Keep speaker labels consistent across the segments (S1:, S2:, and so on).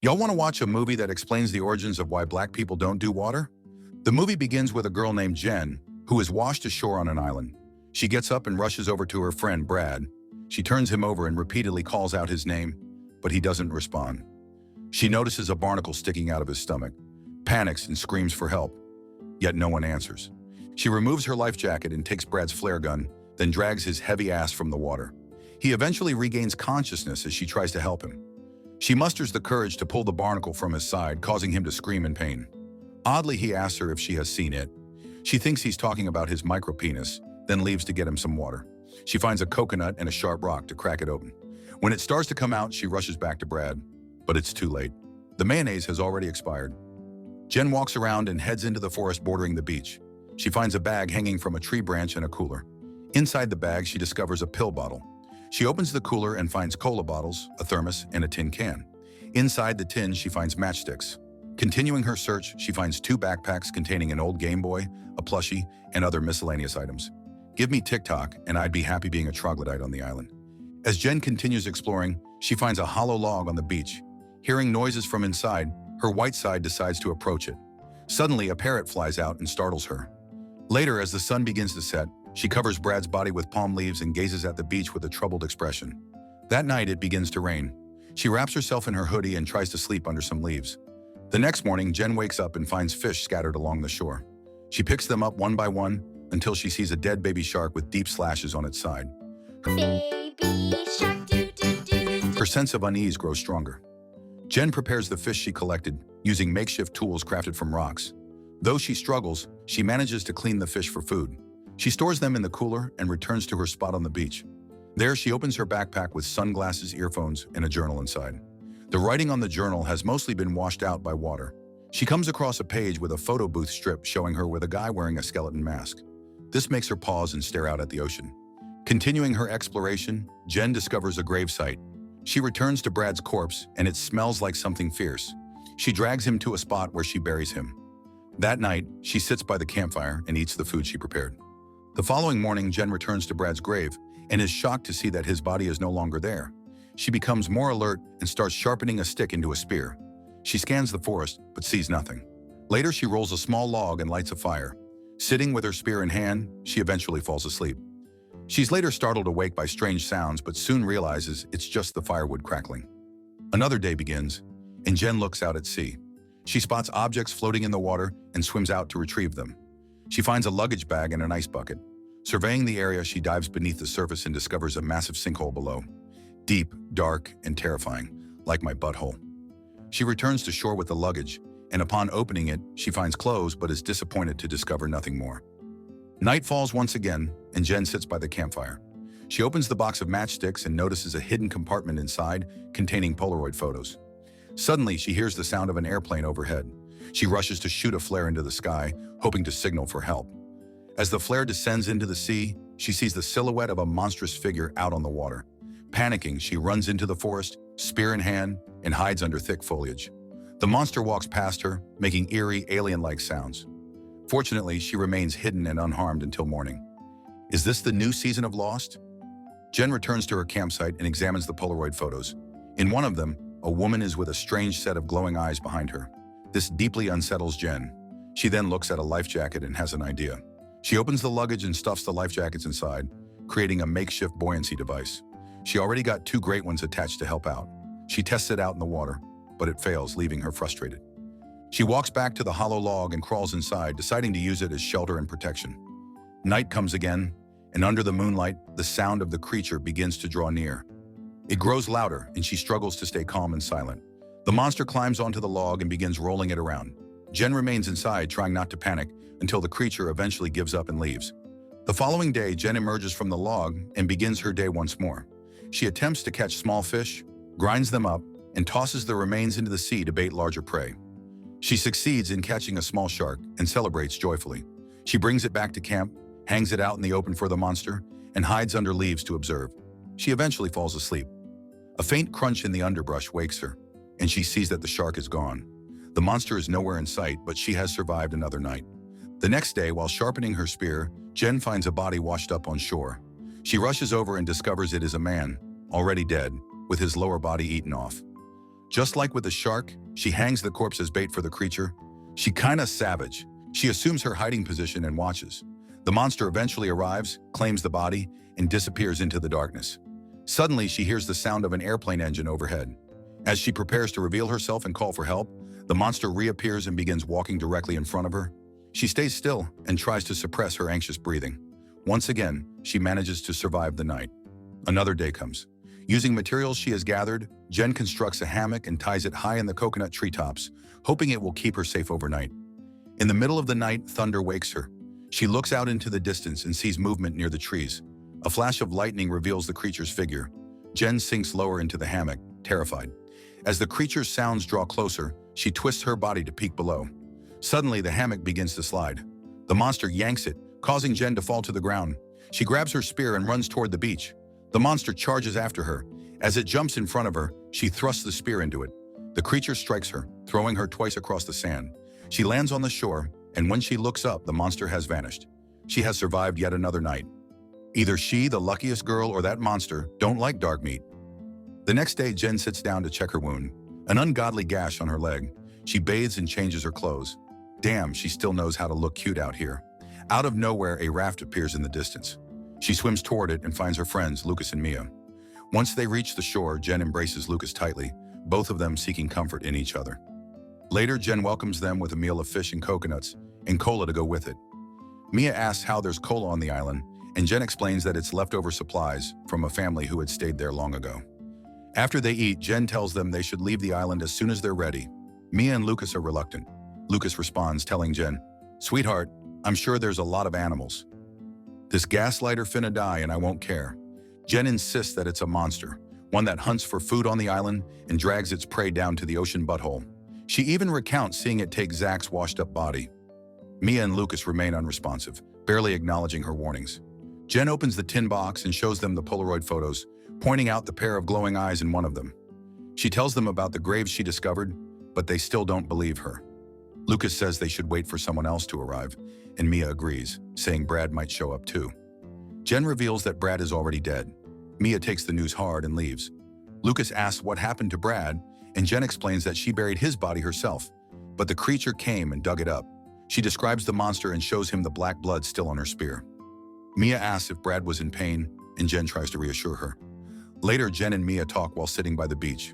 S1: Y'all want to watch a movie that explains the origins of why black people don't do water? The movie begins with a girl named Jen, who is washed ashore on an island. She gets up and rushes over to her friend, Brad. She turns him over and repeatedly calls out his name, but he doesn't respond. She notices a barnacle sticking out of his stomach, panics and screams for help, yet no one answers. She removes her life jacket and takes Brad's flare gun, then drags his heavy ass from the water. He eventually regains consciousness as she tries to help him. She musters the courage to pull the barnacle from his side, causing him to scream in pain. Oddly, he asks her if she has seen it. She thinks he's talking about his micropenis, then leaves to get him some water. She finds a coconut and a sharp rock to crack it open. When it starts to come out, she rushes back to Brad, but it's too late. The mayonnaise has already expired. Jen walks around and heads into the forest bordering the beach. She finds a bag hanging from a tree branch and a cooler. Inside the bag, she discovers a pill bottle. She opens the cooler and finds cola bottles, a thermos, and a tin can. Inside the tin, she finds matchsticks. Continuing her search, she finds 2 backpacks containing an old Game Boy, a plushie, and other miscellaneous items. Give me TikTok, and I'd be happy being a troglodyte on the island. As Jen continues exploring, she finds a hollow log on the beach. Hearing noises from inside, her white side decides to approach it. Suddenly, a parrot flies out and startles her. Later, as the sun begins to set, she covers Brad's body with palm leaves and gazes at the beach with a troubled expression. That night, it begins to rain. She wraps herself in her hoodie and tries to sleep under some leaves. The next morning, Jen wakes up and finds fish scattered along the shore. She picks them up one by one until she sees a dead baby shark with deep slashes on its side.
S2: Baby shark, do do do.
S1: Her sense of unease grows stronger. Jen prepares the fish she collected using makeshift tools crafted from rocks. Though she struggles, she manages to clean the fish for food. She stores them in the cooler and returns to her spot on the beach. There, she opens her backpack with sunglasses, earphones, and a journal inside. The writing on the journal has mostly been washed out by water. She comes across a page with a photo booth strip showing her with a guy wearing a skeleton mask. This makes her pause and stare out at the ocean. Continuing her exploration, Jen discovers a gravesite. She returns to Brad's corpse, and it smells like something fierce. She drags him to a spot where she buries him. That night, she sits by the campfire and eats the food she prepared. The following morning, Jen returns to Brad's grave and is shocked to see that his body is no longer there. She becomes more alert and starts sharpening a stick into a spear. She scans the forest, but sees nothing. Later, she rolls a small log and lights a fire. Sitting with her spear in hand, she eventually falls asleep. She's later startled awake by strange sounds, but soon realizes it's just the firewood crackling. Another day begins, and Jen looks out at sea. She spots objects floating in the water and swims out to retrieve them. She finds a luggage bag and an ice bucket. Surveying the area, she dives beneath the surface and discovers a massive sinkhole below. Deep, dark, and terrifying, like my butthole. She returns to shore with the luggage, and upon opening it, she finds clothes but is disappointed to discover nothing more. Night falls once again, and Jen sits by the campfire. She opens the box of matchsticks and notices a hidden compartment inside containing Polaroid photos. Suddenly, she hears the sound of an airplane overhead. She rushes to shoot a flare into the sky, hoping to signal for help. As the flare descends into the sea, she sees the silhouette of a monstrous figure out on the water. Panicking, she runs into the forest, spear in hand, and hides under thick foliage. The monster walks past her, making eerie, alien-like sounds. Fortunately, she remains hidden and unharmed until morning. Is this the new season of Lost? Jen returns to her campsite and examines the Polaroid photos. In one of them, a woman is with a strange set of glowing eyes behind her. This deeply unsettles Jen. She then looks at a life jacket and has an idea. She opens the luggage and stuffs the life jackets inside, creating a makeshift buoyancy device. She already got 2 great ones attached to help out. She tests it out in the water, but it fails, leaving her frustrated. She walks back to the hollow log and crawls inside, deciding to use it as shelter and protection. Night comes again, and under the moonlight, the sound of the creature begins to draw near. It grows louder, and she struggles to stay calm and silent. The monster climbs onto the log and begins rolling it around. Jen remains inside, trying not to panic, until the creature eventually gives up and leaves. The following day, Jen emerges from the log and begins her day once more. She attempts to catch small fish, grinds them up, and tosses the remains into the sea to bait larger prey. She succeeds in catching a small shark and celebrates joyfully. She brings it back to camp, hangs it out in the open for the monster, and hides under leaves to observe. She eventually falls asleep. A faint crunch in the underbrush wakes her, and she sees that the shark is gone. The monster is nowhere in sight, but she has survived another night. The next day, while sharpening her spear, Jen finds a body washed up on shore. She rushes over and discovers it is a man, already dead, with his lower body eaten off. Just like with the shark, she hangs the corpse as bait for the creature. She kinda savage. She assumes her hiding position and watches. The monster eventually arrives, claims the body, and disappears into the darkness. Suddenly, she hears the sound of an airplane engine overhead. As she prepares to reveal herself and call for help, the monster reappears and begins walking directly in front of her. She stays still and tries to suppress her anxious breathing. Once again, she manages to survive the night. Another day comes. Using materials she has gathered, Jen constructs a hammock and ties it high in the coconut treetops, hoping it will keep her safe overnight. In the middle of the night, thunder wakes her. She looks out into the distance and sees movement near the trees. A flash of lightning reveals the creature's figure. Jen sinks lower into the hammock, terrified. As the creature's sounds draw closer, she twists her body to peek below. Suddenly, the hammock begins to slide. The monster yanks it, causing Jen to fall to the ground. She grabs her spear and runs toward the beach. The monster charges after her. As it jumps in front of her, she thrusts the spear into it. The creature strikes her, throwing her twice across the sand. She lands on the shore, and when she looks up, the monster has vanished. She has survived yet another night. Either she, the luckiest girl, or that monster don't like dark meat. The next day, Jen sits down to check her wound. An ungodly gash on her leg. She bathes and changes her clothes. Damn, she still knows how to look cute out here. Out of nowhere, a raft appears in the distance. She swims toward it and finds her friends, Lucas and Mia. Once they reach the shore, Jen embraces Lucas tightly, both of them seeking comfort in each other. Later, Jen welcomes them with a meal of fish and coconuts, and cola to go with it. Mia asks how there's cola on the island, and Jen explains that it's leftover supplies from a family who had stayed there long ago. After they eat, Jen tells them they should leave the island as soon as they're ready. Mia and Lucas are reluctant. Lucas responds, telling Jen, "Sweetheart, I'm sure there's a lot of animals. This gaslighter finna die and I won't care." Jen insists that it's a monster, one that hunts for food on the island and drags its prey down to the ocean butthole. She even recounts seeing it take Zach's washed-up body. Mia and Lucas remain unresponsive, barely acknowledging her warnings. Jen opens the tin box and shows them the Polaroid photos, pointing out the pair of glowing eyes in one of them. She tells them about the graves she discovered, but they still don't believe her. Lucas says they should wait for someone else to arrive, and Mia agrees, saying Brad might show up too. Jen reveals that Brad is already dead. Mia takes the news hard and leaves. Lucas asks what happened to Brad, and Jen explains that she buried his body herself, but the creature came and dug it up. She describes the monster and shows him the black blood still on her spear. Mia asks if Brad was in pain, and Jen tries to reassure her. Later, Jen and Mia talk while sitting by the beach.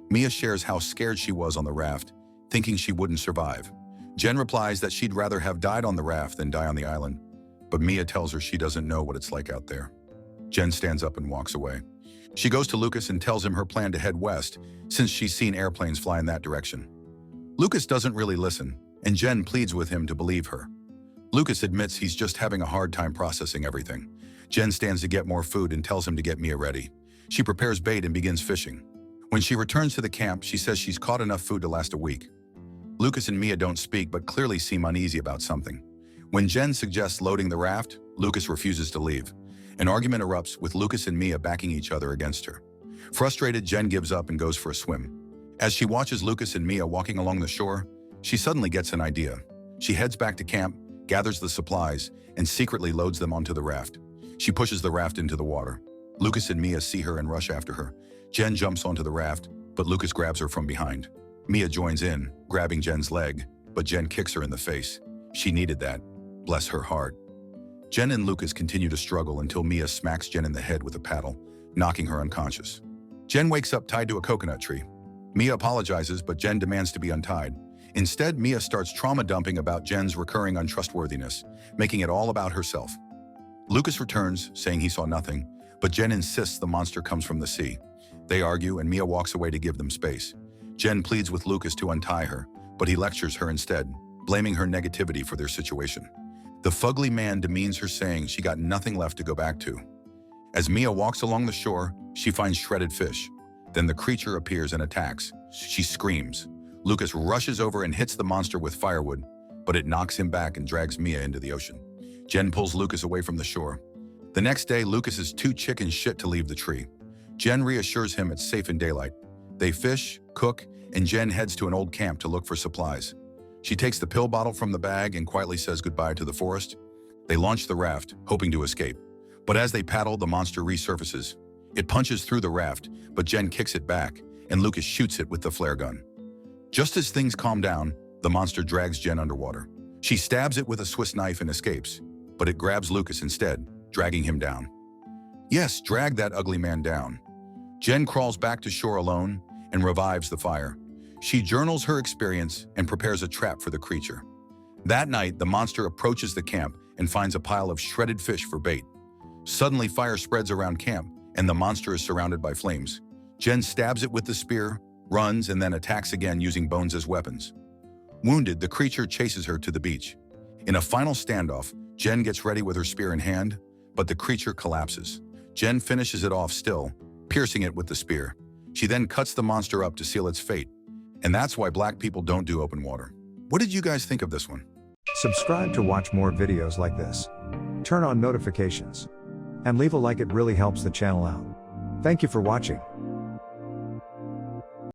S1: Mia shares how scared she was on the raft, thinking she wouldn't survive. Jen replies that she'd rather have died on the raft than die on the island, but Mia tells her she doesn't know what it's like out there. Jen stands up and walks away. She goes to Lucas and tells him her plan to head west, since she's seen airplanes fly in that direction. Lucas doesn't really listen, and Jen pleads with him to believe her. Lucas admits he's just having a hard time processing everything. Jen stands to get more food and tells him to get Mia ready. She prepares bait and begins fishing. When she returns to the camp, she says she's caught enough food to last a week. Lucas and Mia don't speak but clearly seem uneasy about something. When Jen suggests loading the raft, Lucas refuses to leave. An argument erupts with Lucas and Mia backing each other against her. Frustrated, Jen gives up and goes for a swim. As she watches Lucas and Mia walking along the shore, she suddenly gets an idea. She heads back to camp, gathers the supplies, and secretly loads them onto the raft. She pushes the raft into the water. Lucas and Mia see her and rush after her. Jen jumps onto the raft, but Lucas grabs her from behind. Mia joins in, grabbing Jen's leg, but Jen kicks her in the face. She needed that. Bless her heart. Jen and Lucas continue to struggle until Mia smacks Jen in the head with a paddle, knocking her unconscious. Jen wakes up tied to a coconut tree. Mia apologizes, but Jen demands to be untied. Instead, Mia starts trauma dumping about Jen's recurring untrustworthiness, making it all about herself. Lucas returns, saying he saw nothing, but Jen insists the monster comes from the sea. They argue, and Mia walks away to give them space. Jen pleads with Lucas to untie her, but he lectures her instead, blaming her negativity for their situation. The fugly man demeans her, saying she got nothing left to go back to. As Mia walks along the shore, she finds shredded fish. Then the creature appears and attacks. She screams. Lucas rushes over and hits the monster with firewood, but it knocks him back and drags Mia into the ocean. Jen pulls Lucas away from the shore. The next day, Lucas is too chicken shit to leave the tree. Jen reassures him it's safe in daylight. They fish, cook, and Jen heads to an old camp to look for supplies. She takes the pill bottle from the bag and quietly says goodbye to the forest. They launch the raft, hoping to escape. But as they paddle, the monster resurfaces. It punches through the raft, but Jen kicks it back, and Lucas shoots it with the flare gun. Just as things calm down, the monster drags Jen underwater. She stabs it with a Swiss knife and escapes, but it grabs Lucas instead, dragging him down. Yes, drag that ugly man down. Jen crawls back to shore alone and revives the fire. She journals her experience and prepares a trap for the creature. That night, the monster approaches the camp and finds a pile of shredded fish for bait. Suddenly, fire spreads around camp, and the monster is surrounded by flames. Jen stabs it with the spear, runs, and then attacks again using bones as weapons. Wounded, the creature chases her to the beach. In a final standoff, Jen gets ready with her spear in hand, but the creature collapses. Jen finishes it off still, piercing it with the spear. She then cuts the monster up to seal its fate. And that's why black people don't do open water. What did you guys think of this one?
S3: Subscribe to watch more videos like this. Turn on notifications. And leave a like, it really helps the channel out. Thank you for watching.